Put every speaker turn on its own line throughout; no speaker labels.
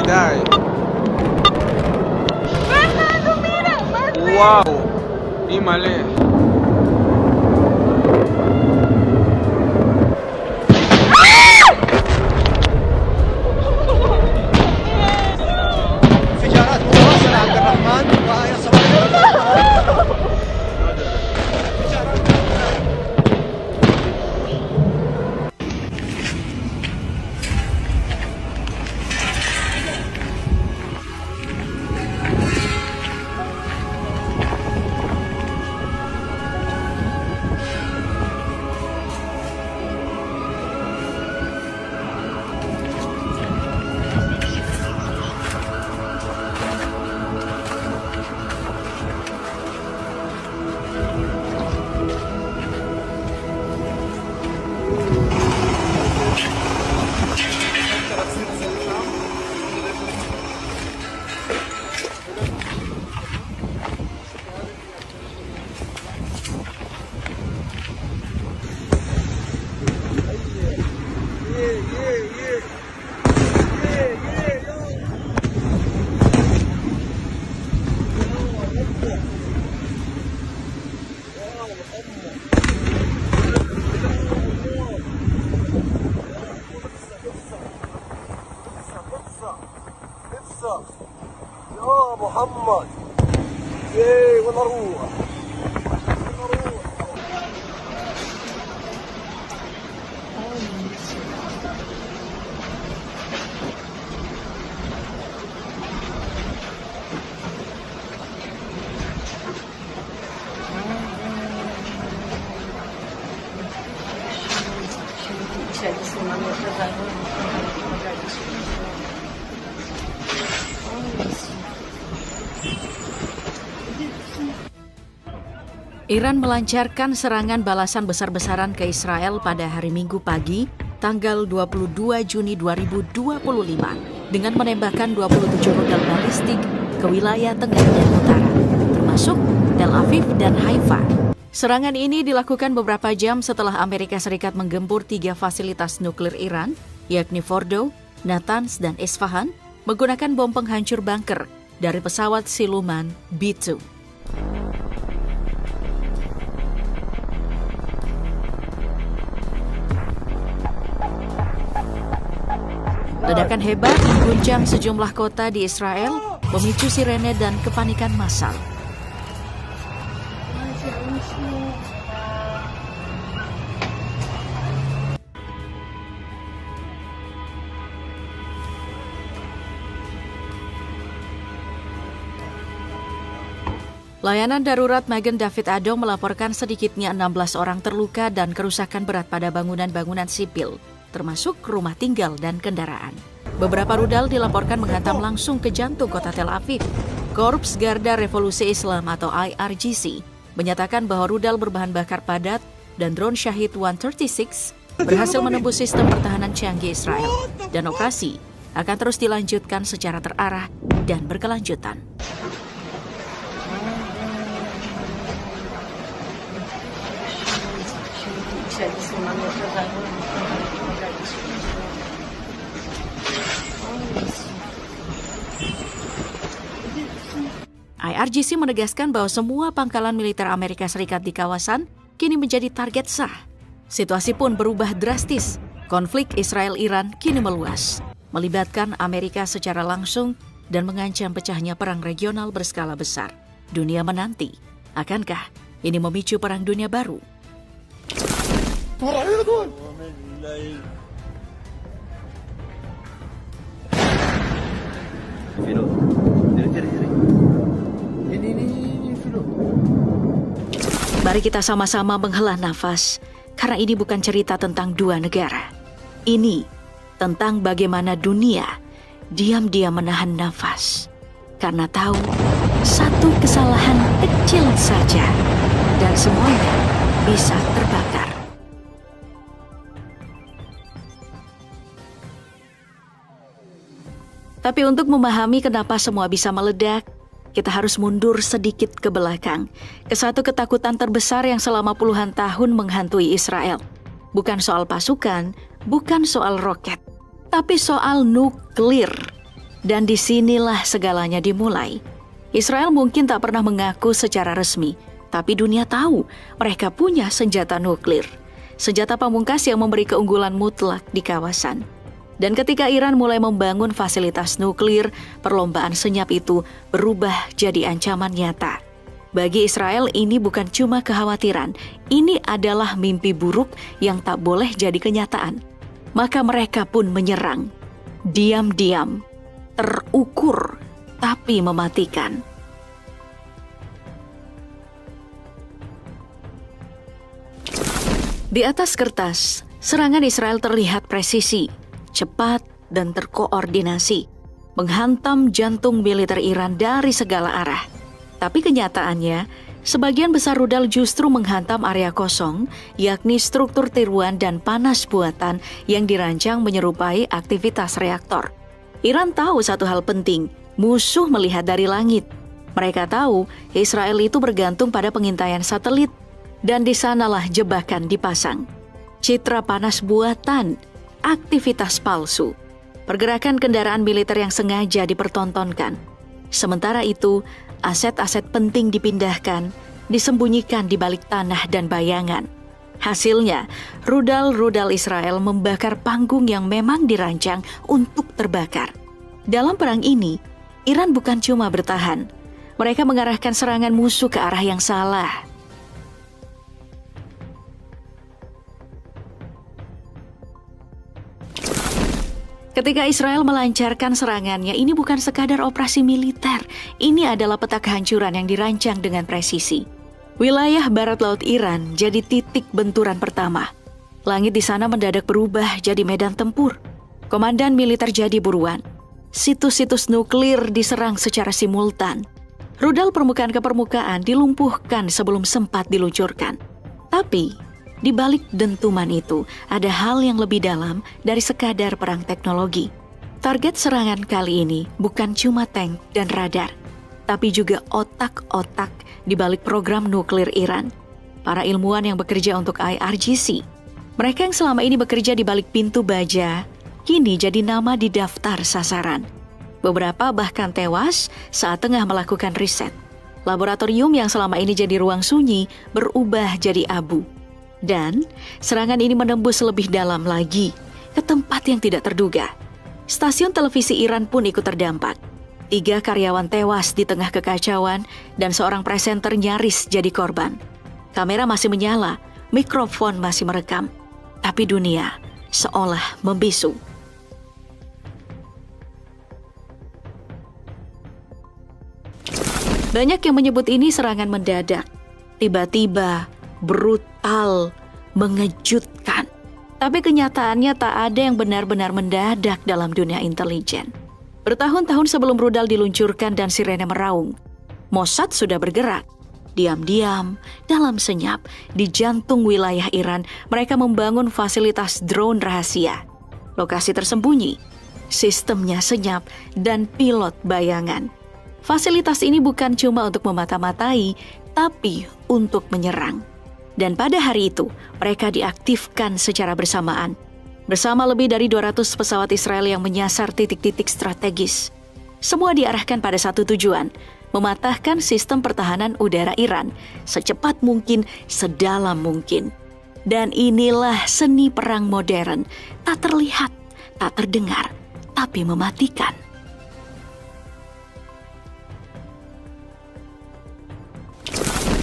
Die.
Fernando, mira,
Wow. Imale.
انفجارات متواصلة عبد الرحمن وهي صواريخ. يا محمد ايه وين اروح
Iran melancarkan serangan balasan besar-besaran ke Israel pada hari Minggu pagi, tanggal 22 Juni 2025, dengan menembakkan 27 rudal balistik ke wilayah tengah dan utara, termasuk Tel Aviv dan Haifa. Serangan ini dilakukan beberapa jam setelah Amerika Serikat menggempur 3 fasilitas nuklir Iran, yakni Fordo, Natanz, dan Isfahan, menggunakan bom penghancur bunker dari pesawat siluman B-2. Ledakan hebat mengguncang sejumlah kota di Israel, memicu sirene dan kepanikan massal. Layanan darurat Magen David Adom melaporkan sedikitnya 16 orang terluka dan kerusakan berat pada bangunan-bangunan sipil, termasuk rumah tinggal dan kendaraan. Beberapa rudal dilaporkan menghantam langsung ke jantung kota Tel Aviv. Korps Garda Revolusi Islam atau IRGC menyatakan bahwa rudal berbahan bakar padat dan drone Shahid 136 berhasil menembus sistem pertahanan canggih Israel, dan operasi akan terus dilanjutkan secara terarah dan berkelanjutan. IRGC menegaskan bahwa semua pangkalan militer Amerika Serikat di kawasan kini menjadi target sah. Situasi pun berubah drastis. Konflik Israel-Iran kini meluas, melibatkan Amerika secara langsung dan mengancam pecahnya perang regional berskala besar. Dunia menanti, akankah ini memicu perang dunia baru? Mari kita sama-sama menghela nafas, karena ini bukan cerita tentang dua negara. Ini tentang bagaimana dunia diam-diam menahan nafas, karena tahu satu kesalahan kecil saja, dan semuanya bisa terbakar. Tapi untuk memahami kenapa semua bisa meledak, kita harus mundur sedikit ke belakang, ke satu ketakutan terbesar yang selama puluhan tahun menghantui Israel. Bukan soal pasukan, bukan soal roket, tapi soal nuklir. Dan disinilah segalanya dimulai. Israel mungkin tak pernah mengaku secara resmi, tapi dunia tahu mereka punya senjata nuklir. Senjata pamungkas yang memberi keunggulan mutlak di kawasan. Dan ketika Iran mulai membangun fasilitas nuklir, perlombaan senyap itu berubah jadi ancaman nyata. Bagi Israel ini bukan cuma kekhawatiran, ini adalah mimpi buruk yang tak boleh jadi kenyataan. Maka mereka pun menyerang. Diam-diam, terukur, tapi mematikan. Di atas kertas, serangan Israel terlihat presisi, cepat dan terkoordinasi, menghantam jantung militer Iran dari segala arah. Tapi kenyataannya, sebagian besar rudal justru menghantam area kosong, yakni struktur tiruan dan panas buatan yang dirancang menyerupai aktivitas reaktor. Iran tahu satu hal penting, musuh melihat dari langit. Mereka tahu Israel itu bergantung pada pengintaian satelit, dan di sanalah jebakan dipasang. Citra panas buatan, aktivitas palsu, pergerakan kendaraan militer yang sengaja dipertontonkan. Sementara itu, aset-aset penting dipindahkan, disembunyikan di balik tanah dan bayangan. Hasilnya, rudal-rudal Israel membakar panggung yang memang dirancang untuk terbakar. Dalam perang ini, Iran bukan cuma bertahan, mereka mengarahkan serangan musuh ke arah yang salah. Ketika Israel melancarkan serangannya, ini bukan sekadar operasi militer. Ini adalah peta kehancuran yang dirancang dengan presisi. Wilayah barat laut Iran jadi titik benturan pertama. Langit di sana mendadak berubah jadi medan tempur. Komandan militer jadi buruan. Situs-situs nuklir diserang secara simultan. Rudal permukaan ke permukaan dilumpuhkan sebelum sempat diluncurkan. Tapi di balik dentuman itu, ada hal yang lebih dalam dari sekadar perang teknologi. Target serangan kali ini bukan cuma tank dan radar, tapi juga otak-otak di balik program nuklir Iran. Para ilmuwan yang bekerja untuk IRGC. Mereka yang selama ini bekerja di balik pintu baja, kini jadi nama di daftar sasaran. Beberapa bahkan tewas saat tengah melakukan riset. Laboratorium yang selama ini jadi ruang sunyi berubah jadi abu. Dan serangan ini menembus lebih dalam lagi ke tempat yang tidak terduga. Stasiun televisi Iran pun ikut terdampak. 3 karyawan tewas di tengah kekacauan dan seorang presenter nyaris jadi korban. Kamera masih menyala, mikrofon masih merekam, tapi dunia seolah membisu. Banyak yang menyebut ini serangan mendadak, tiba-tiba, brutal, mengejutkan. Tapi kenyataannya tak ada yang benar-benar mendadak dalam dunia intelijen. Bertahun-tahun sebelum rudal diluncurkan dan sirene meraung, Mossad sudah bergerak. Diam-diam, dalam senyap, di jantung wilayah Iran, mereka membangun fasilitas drone rahasia. Lokasi tersembunyi, sistemnya senyap, dan pilot bayangan. Fasilitas ini bukan cuma untuk memata-matai, tapi untuk menyerang. Dan pada hari itu, mereka diaktifkan secara bersamaan. Bersama lebih dari 200 pesawat Israel yang menyasar titik-titik strategis. Semua diarahkan pada satu tujuan, mematahkan sistem pertahanan udara Iran secepat mungkin, sedalam mungkin. Dan inilah seni perang modern, tak terlihat, tak terdengar, tapi mematikan.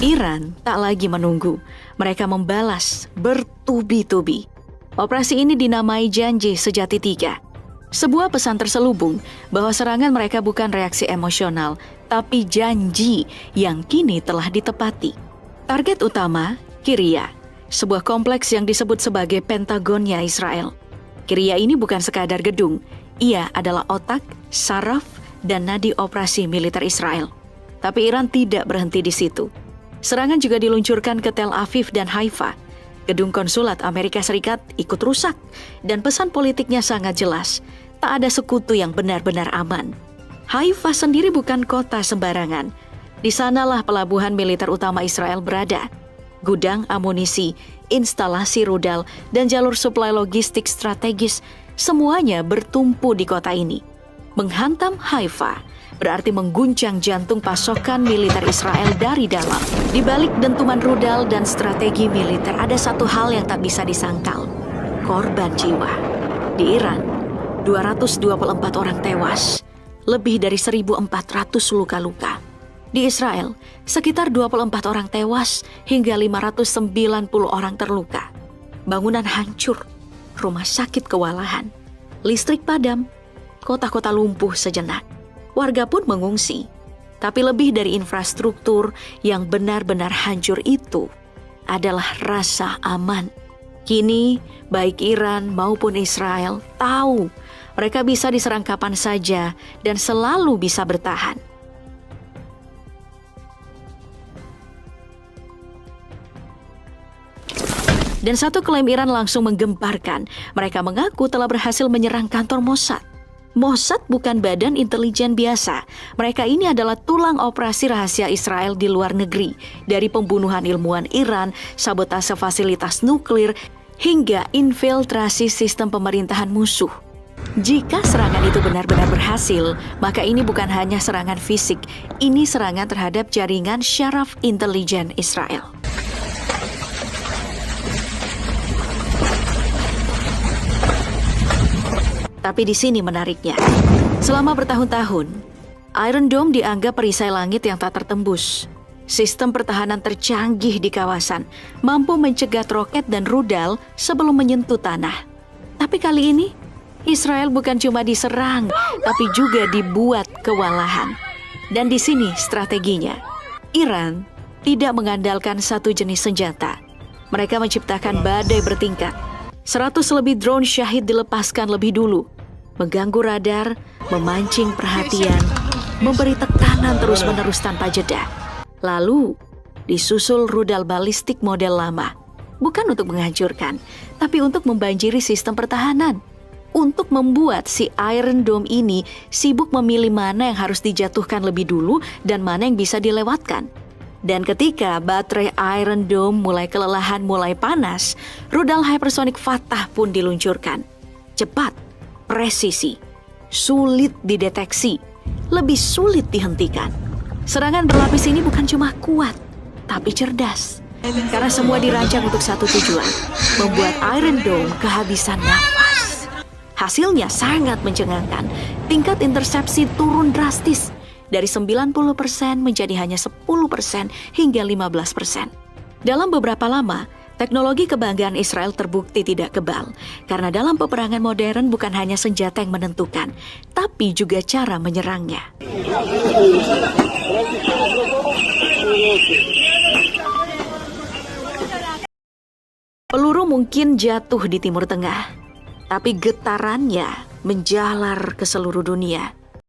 Iran tak lagi menunggu, mereka membalas bertubi-tubi. Operasi ini dinamai Janji Sejati 3. Sebuah pesan terselubung bahwa serangan mereka bukan reaksi emosional, tapi janji yang kini telah ditepati. Target utama, Kiryat, sebuah kompleks yang disebut sebagai Pentagonnya Israel. Kiryat ini bukan sekadar gedung, ia adalah otak, saraf, dan nadi operasi militer Israel. Tapi Iran tidak berhenti di situ. Serangan juga diluncurkan ke Tel Aviv dan Haifa. Gedung konsulat Amerika Serikat ikut rusak dan pesan politiknya sangat jelas. Tak ada sekutu yang benar-benar aman. Haifa sendiri bukan kota sembarangan. Di sanalah pelabuhan militer utama Israel berada. Gudang amunisi, instalasi rudal, dan jalur suplai logistik strategis semuanya bertumpu di kota ini. Menghantam Haifa berarti mengguncang jantung pasokan militer Israel dari dalam. Di balik dentuman rudal dan strategi militer ada satu hal yang tak bisa disangkal. Korban jiwa. Di Iran, 224 orang tewas, lebih dari 1.400 luka-luka. Di Israel, sekitar 24 orang tewas hingga 590 orang terluka. Bangunan hancur, rumah sakit kewalahan, listrik padam, kota-kota lumpuh sejenak. Warga pun mengungsi. Tapi lebih dari infrastruktur yang benar-benar hancur itu adalah rasa aman. Kini, baik Iran maupun Israel tahu mereka bisa diserang kapan saja dan selalu bisa bertahan. Dan satu klaim Iran langsung menggemparkan. Mereka mengaku telah berhasil menyerang kantor Mossad. Mossad bukan badan intelijen biasa. Mereka ini adalah tulang operasi rahasia Israel di luar negeri. Dari pembunuhan ilmuwan Iran, sabotase fasilitas nuklir, hingga infiltrasi sistem pemerintahan musuh. Jika serangan itu benar-benar berhasil, maka ini bukan hanya serangan fisik. Ini serangan terhadap jaringan syaraf intelijen Israel. Tapi di sini menariknya, selama bertahun-tahun, Iron Dome dianggap perisai langit yang tak tertembus. Sistem pertahanan tercanggih di kawasan, mampu mencegat roket dan rudal sebelum menyentuh tanah. Tapi kali ini, Israel bukan cuma diserang, tapi juga dibuat kewalahan. Dan di sini strateginya, Iran tidak mengandalkan satu jenis senjata. Mereka menciptakan badai bertingkat. 100 lebih drone Shahid dilepaskan lebih dulu, mengganggu radar, memancing perhatian, memberi tekanan terus-menerus tanpa jeda. Lalu, disusul rudal balistik model lama, bukan untuk menghancurkan, tapi untuk membanjiri sistem pertahanan. Untuk membuat si Iron Dome ini sibuk memilih mana yang harus dijatuhkan lebih dulu dan mana yang bisa dilewatkan. Dan ketika baterai Iron Dome mulai kelelahan, mulai panas, rudal hypersonic Fatah pun diluncurkan. Cepat, presisi, sulit dideteksi, lebih sulit dihentikan. Serangan berlapis ini bukan cuma kuat, tapi cerdas. Karena semua dirancang untuk satu tujuan, membuat Iron Dome kehabisan nafas. Hasilnya sangat mencengangkan. Tingkat intersepsi turun drastis. Dari 90% menjadi hanya 10% hingga 15%. Dalam beberapa lama, teknologi kebanggaan Israel terbukti tidak kebal. Karena dalam peperangan modern bukan hanya senjata yang menentukan, tapi juga cara menyerangnya. Peluru mungkin jatuh di Timur Tengah, tapi getarannya menjalar ke seluruh dunia.